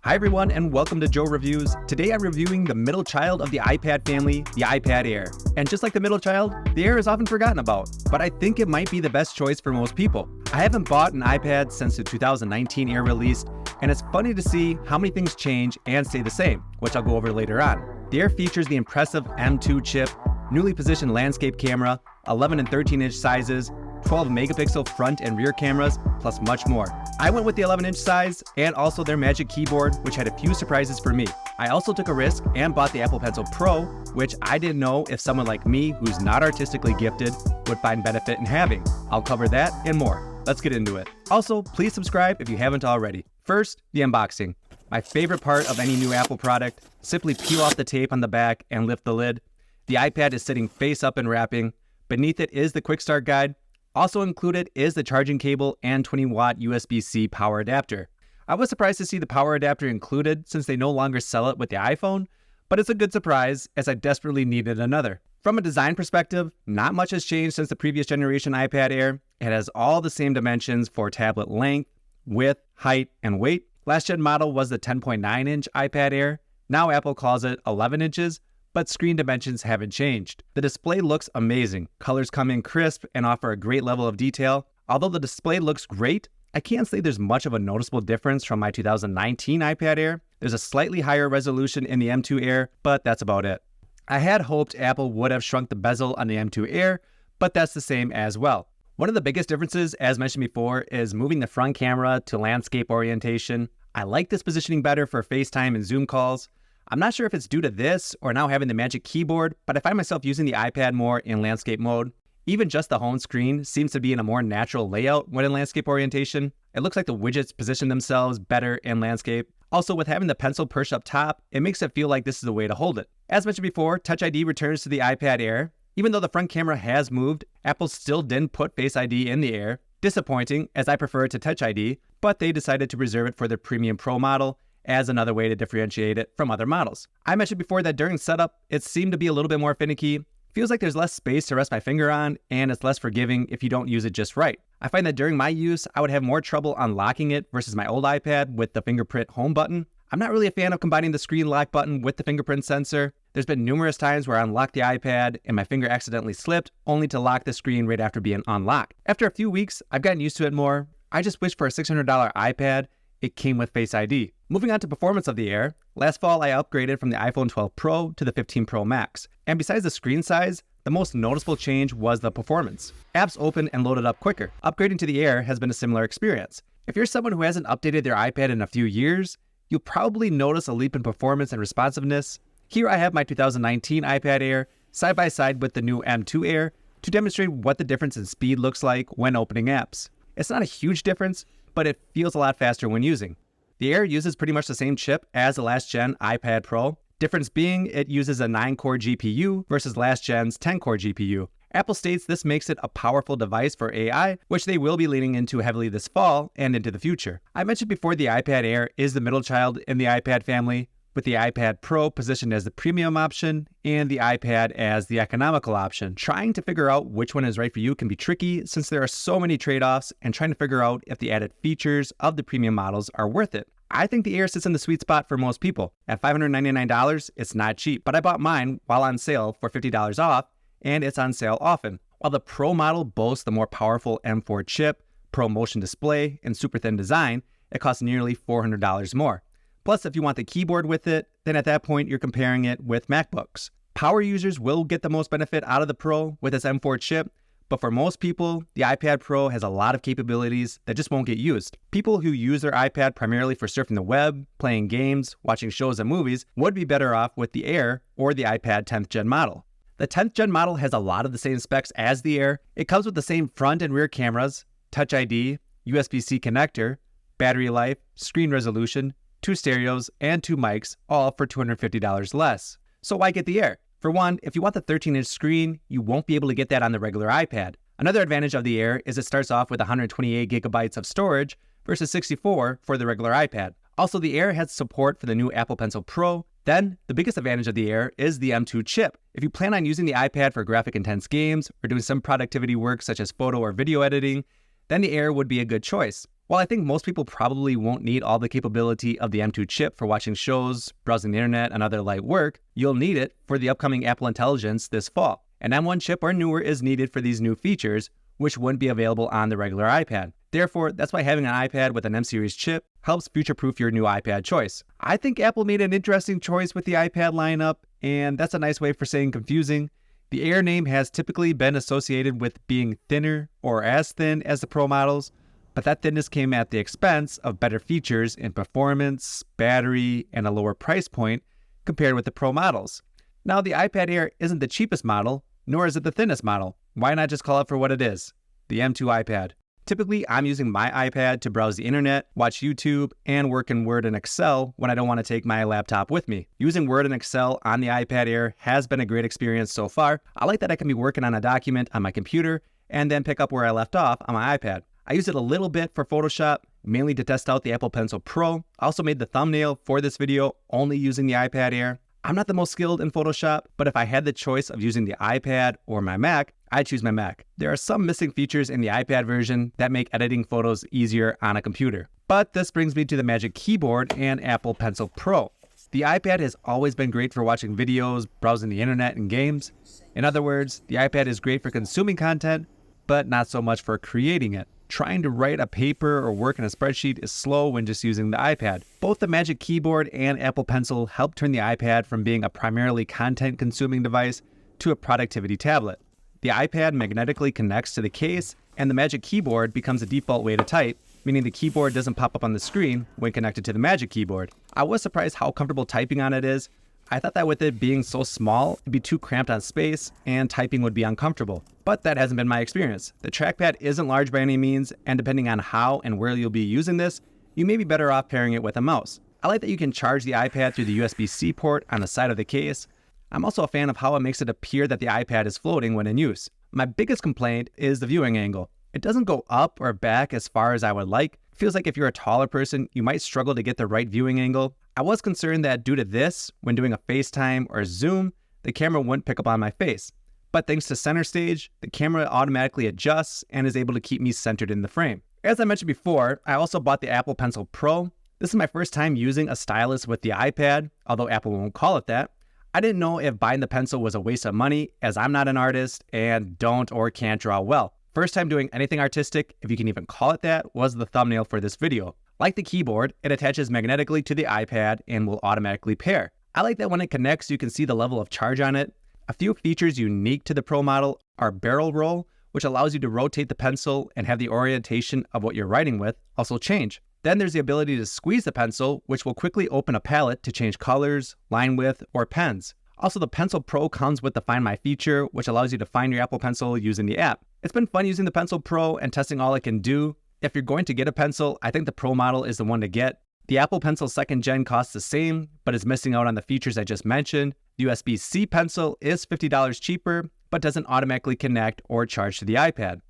Hi everyone and welcome to Joe Reviews. Today I'm reviewing the middle child of the iPad family, the iPad Air. And just like the middle child, the Air is often forgotten about, but I think it might be the best choice for most people. I haven't bought an iPad since the 2019 Air released, and it's funny to see how many things change and stay the same, which I'll go over later on. The Air features the impressive M2 chip, newly positioned landscape camera, 11 and 13-inch sizes, 12 megapixel front and rear cameras, plus much more. I went with the 11-inch size and also their Magic Keyboard, which had a few surprises for me. I also took a risk and bought the Apple Pencil Pro, which I didn't know if someone like me, who's not artistically gifted, would find benefit in having. I'll cover that and more. Let's get into it. Also, please subscribe if you haven't already. First, the unboxing. My favorite part of any new Apple product, simply peel off the tape on the back and lift the lid. The iPad is sitting face up in wrapping. Beneath it is the Quick Start Guide. Also included is the charging cable and 20-watt USB-C power adapter. I was surprised to see the power adapter included since they no longer sell it with the iPhone, but it's a good surprise as I desperately needed another. From a design perspective, not much has changed since the previous generation iPad Air. It has all the same dimensions for tablet length, width, height, and weight. Last gen model was the 10.9-inch iPad Air. Now Apple calls it 11 inches, but screen dimensions haven't changed. The display looks amazing. Colors come in crisp and offer a great level of detail. Although the display looks great, I can't say there's much of a noticeable difference from my 2019 iPad Air. There's a slightly higher resolution in the M2 Air, but that's about it. I had hoped Apple would have shrunk the bezel on the M2 Air, but that's the same as well. One of the biggest differences, as mentioned before, is moving the front camera to landscape orientation. I like this positioning better for FaceTime and Zoom calls. I'm not sure if it's due to this or now having the Magic Keyboard, but I find myself using the iPad more in landscape mode. Even just the home screen seems to be in a more natural layout when in landscape orientation. It looks like the widgets position themselves better in landscape. Also, with having the pencil perched up top, it makes it feel like this is the way to hold it. As mentioned before, Touch ID returns to the iPad Air. Even though the front camera has moved, Apple still didn't put Face ID in the Air. Disappointing, as I prefer it to Touch ID, but they decided to reserve it for the Premium Pro model as another way to differentiate it from other models. I mentioned before that during setup, it seemed to be a little bit more finicky. Feels like there's less space to rest my finger on, and it's less forgiving if you don't use it just right. I find that during my use, I would have more trouble unlocking it versus my old iPad with the fingerprint home button. I'm not really a fan of combining the screen lock button with the fingerprint sensor. There's been numerous times where I unlocked the iPad and my finger accidentally slipped, only to lock the screen right after being unlocked. After a few weeks, I've gotten used to it more. I just wish for a $600 iPad, it came with Face ID. Moving on to performance of the Air, last fall I upgraded from the iPhone 12 Pro to the 15 Pro Max. And besides the screen size, the most noticeable change was the performance. Apps opened and loaded up quicker. Upgrading to the Air has been a similar experience. If you're someone who hasn't updated their iPad in a few years, you'll probably notice a leap in performance and responsiveness. Here I have my 2019 iPad Air side by side with the new M2 Air to demonstrate what the difference in speed looks like when opening apps. It's not a huge difference, but it feels a lot faster when using. The Air uses pretty much the same chip as the last gen iPad Pro. Difference being it uses a 9-core GPU versus last gen's 10-core GPU. Apple states this makes it a powerful device for AI, which they will be leaning into heavily this fall and into the future. I mentioned before the iPad Air is the middle child in the iPad family, with the iPad Pro positioned as the premium option and the iPad as the economical option. Trying to figure out which one is right for you can be tricky since there are so many trade-offs, and trying to figure out if the added features of the premium models are worth it. I think the Air sits in the sweet spot for most people. At $599, it's not cheap, but I bought mine while on sale for $50 off, and it's on sale often. While the Pro model boasts the more powerful M4 chip, Pro Motion display, and super thin design, it costs nearly $400 more. Plus, if you want the keyboard with it, then at that point you're comparing it with MacBooks. Power users will get the most benefit out of the Pro with its M4 chip, but for most people, the iPad Pro has a lot of capabilities that just won't get used. People who use their iPad primarily for surfing the web, playing games, watching shows and movies would be better off with the Air or the iPad 10th gen model. The 10th gen model has a lot of the same specs as the Air. It comes with the same front and rear cameras, Touch ID, USB-C connector, battery life, screen resolution, 2 stereos, and 2 mics, all for $250 less. So why get the Air? For one, if you want the 13-inch screen, you won't be able to get that on the regular iPad. Another advantage of the Air is it starts off with 128 gigabytes of storage versus 64 for the regular iPad. Also, the Air has support for the new Apple Pencil Pro. Then, the biggest advantage of the Air is the M2 chip. If you plan on using the iPad for graphic-intense games or doing some productivity work such as photo or video editing, then the Air would be a good choice. While I think most people probably won't need all the capability of the M2 chip for watching shows, browsing the internet, and other light work, you'll need it for the upcoming Apple Intelligence this fall. An M1 chip or newer is needed for these new features, which wouldn't be available on the regular iPad. Therefore, that's why having an iPad with an M-series chip helps future-proof your new iPad choice. I think Apple made an interesting choice with the iPad lineup, and that's a nice way for saying confusing. The Air name has typically been associated with being thinner or as thin as the Pro models, but that thinness came at the expense of better features in performance, battery, and a lower price point compared with the Pro models. Now, the iPad Air isn't the cheapest model, nor is it the thinnest model. Why not just call it for what it is? The M2 iPad. Typically, I'm using my iPad to browse the internet, watch YouTube, and work in Word and Excel when I don't want to take my laptop with me. Using Word and Excel on the iPad Air has been a great experience so far. I like that I can be working on a document on my computer and then pick up where I left off on my iPad. I use it a little bit for Photoshop, mainly to test out the Apple Pencil Pro. I also made the thumbnail for this video only using the iPad Air. I'm not the most skilled in Photoshop, but if I had the choice of using the iPad or my Mac, I'd choose my Mac. There are some missing features in the iPad version that make editing photos easier on a computer. But this brings me to the Magic Keyboard and Apple Pencil Pro. The iPad has always been great for watching videos, browsing the internet, and games. In other words, the iPad is great for consuming content, but not so much for creating it. Trying to write a paper or work in a spreadsheet is slow when just using the iPad. Both the Magic Keyboard and Apple Pencil help turn the iPad from being a primarily content-consuming device to a productivity tablet. The iPad magnetically connects to the case, and the Magic Keyboard becomes a default way to type, meaning the keyboard doesn't pop up on the screen when connected to the Magic Keyboard. I was surprised how comfortable typing on it is. I thought that with it being so small, it'd be too cramped on space, and typing would be uncomfortable. But that hasn't been my experience. The trackpad isn't large by any means, and depending on how and where you'll be using this, you may be better off pairing it with a mouse. I like that you can charge the iPad through the USB-C port on the side of the case. I'm also a fan of how it makes it appear that the iPad is floating when in use. My biggest complaint is the viewing angle. It doesn't go up or back as far as I would like. It feels like if you're a taller person, you might struggle to get the right viewing angle. I was concerned that due to this, when doing a FaceTime or Zoom, the camera wouldn't pick up on my face. But thanks to Center Stage, the camera automatically adjusts and is able to keep me centered in the frame. As I mentioned before, I also bought the Apple Pencil Pro. This is my first time using a stylus with the iPad, although Apple won't call it that. I didn't know if buying the pencil was a waste of money, as I'm not an artist and don't or can't draw well. First time doing anything artistic, if you can even call it that, was the thumbnail for this video. Like the keyboard, it attaches magnetically to the iPad and will automatically pair. I like that when it connects, you can see the level of charge on it. A few features unique to the Pro model are barrel roll, which allows you to rotate the pencil and have the orientation of what you're writing with also change. Then there's the ability to squeeze the pencil, which will quickly open a palette to change colors, line width, or pens. Also, the Pencil Pro comes with the Find My feature, which allows you to find your Apple Pencil using the app. It's been fun using the Pencil Pro and testing all it can do. If you're going to get a pencil, I think the Pro model is the one to get. The Apple Pencil 2nd Gen costs the same, but is missing out on the features I just mentioned. The USB-C pencil is $50 cheaper, but doesn't automatically connect or charge to the iPad.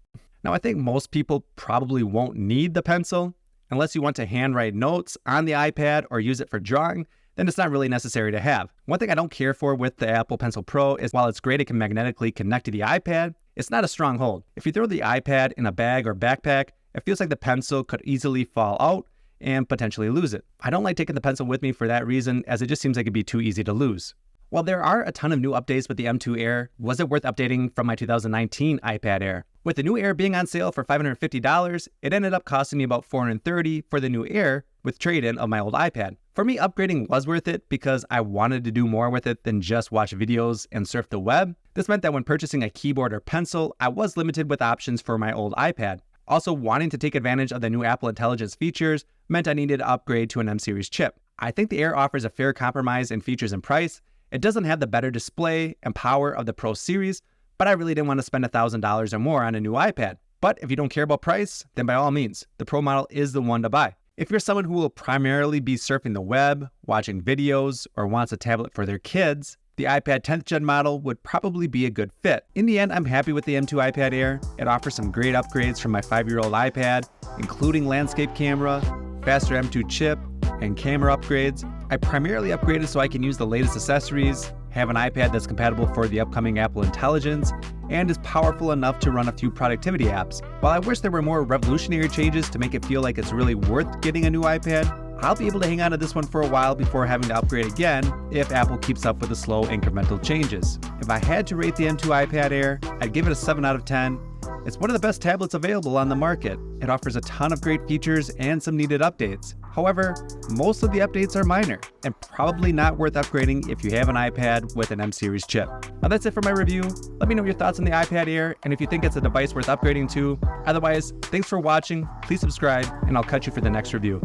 Now, I think most people probably won't need the pencil. Unless you want to handwrite notes on the iPad or use it for drawing, then it's not really necessary to have. One thing I don't care for with the Apple Pencil Pro is while it's great it can magnetically connect to the iPad, it's not a strong hold. If you throw the iPad in a bag or backpack, it feels like the pencil could easily fall out and potentially lose it. I don't like taking the pencil with me for that reason, as it just seems like it'd be too easy to lose. While there are a ton of new updates with the M2 Air, was it worth updating from my 2019 iPad Air? With the new Air being on sale for $550, it ended up costing me about $430 for the new Air with trade-in of my old iPad. For me, upgrading was worth it because I wanted to do more with it than just watch videos and surf the web. This meant that when purchasing a keyboard or pencil, I was limited with options for my old iPad. Also, wanting to take advantage of the new Apple Intelligence features meant I needed to upgrade to an M-series chip. I think the Air offers a fair compromise in features and price. It doesn't have the better display and power of the Pro series, but I really didn't want to spend $1,000 or more on a new iPad. But if you don't care about price, then by all means, the Pro model is the one to buy. If you're someone who will primarily be surfing the web, watching videos, or wants a tablet for their kids, the iPad 10th Gen model would probably be a good fit. In the end, I'm happy with the M2 iPad Air. It offers some great upgrades from my 5-year-old iPad, including landscape camera, faster M2 chip, and camera upgrades. I primarily upgraded so I can use the latest accessories, have an iPad that's compatible for the upcoming Apple Intelligence, and is powerful enough to run a few productivity apps. While I wish there were more revolutionary changes to make it feel like it's really worth getting a new iPad, I'll be able to hang on to this one for a while before having to upgrade again if Apple keeps up with the slow incremental changes. If I had to rate the M2 iPad Air, I'd give it a 7 out of 10. It's one of the best tablets available on the market. It offers a ton of great features and some needed updates. However, most of the updates are minor and probably not worth upgrading if you have an iPad with an M-series chip. Now that's it for my review. Let me know your thoughts on the iPad Air and if you think it's a device worth upgrading to. Otherwise, thanks for watching, please subscribe, and I'll catch you for the next review.